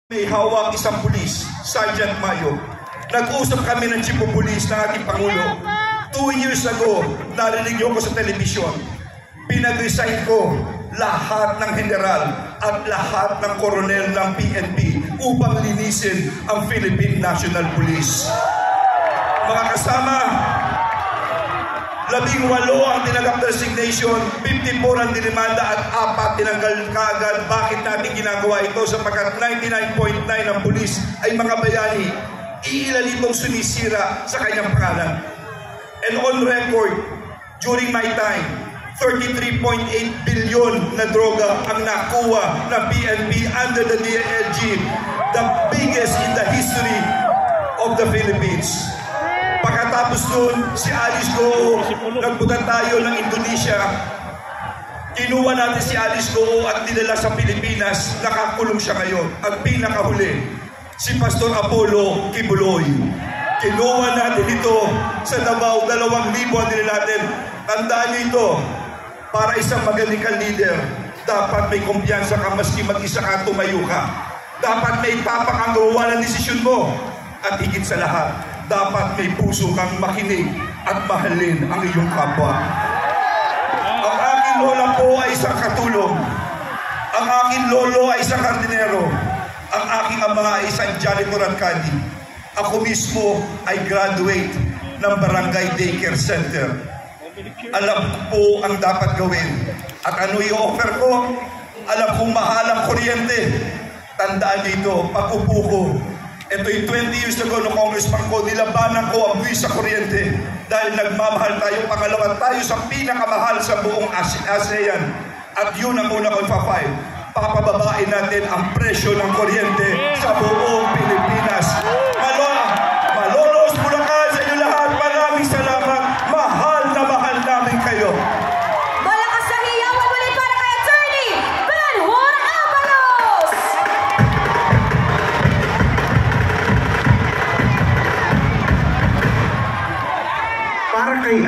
May hawak isang pulis, Sergeant Mayo. Nag-usap kami ng Chief of Police ng ating Pangulo. 2 years ago, narinig niyo ko sa telebisyon. Pinag-resign ko lahat ng general at lahat ng koronel ng PNP upang linisin ang Philippine National Police. Mga kasama, 18 ang tinanggap na resignation, 54 ang dinimanda at 4 tinanggal kaagad. Bakit natin ginagawa ito? Sapagkat 99.9 ng pulis ay mga bayani. Iilan itong sumisira sa kanyang pangalan. And on record, during my time, 33.8 billion na droga ang nakuha ng PNP under the DILG, the biggest in the history of the Philippines. Pagkatapos nun, si Alice Goo, nagpunta tayo ng Indonesia. Kinuha natin si Alice Goo at dinala sa Pilipinas. Nakakulong siya ngayon. At pinakahuli, si Pastor Apollo Kibuloy. Kinuha natin ito sa Davao, 2,000 ang dinala natin. Tandaan niyo ito, para isang magaling kang leader, dapat may kumpiyansa ka maski mag-isa ka, tumayo ka. Dapat may tapak ang gawa ng desisyon mo. At higit sa lahat, dapat may puso kang makinig at mahalin ang iyong kapwa. Ang aking lola po ay isang katulong. Ang aking lolo ay isang kardinero. Ang aking ama ay isang janitor at kadi. Ako mismo ay graduate ng Barangay Daycare Center. Alam ko po ang dapat gawin. At ano yung offer ko? Alam kong mahal ang kuryente. Tandaan niyo ito, pag-upo ko. Ito'y 20 years ago no congressman ko, nilabanan ko ang buwis sa kuryente dahil nagmamahal tayo, pangalawa tayo sa pinakamahal sa buong ASEAN. At yun ang una ko ipa-5. Papababain natin ang presyo ng kuryente sa buong Pilipinas. Malolos, Bulacan sa inyo lahat. Maraming salamat. Mahal na mahal namin kayo. Malakas na hiyawan muli para kay Attorney Glenhor Avalos! Para kay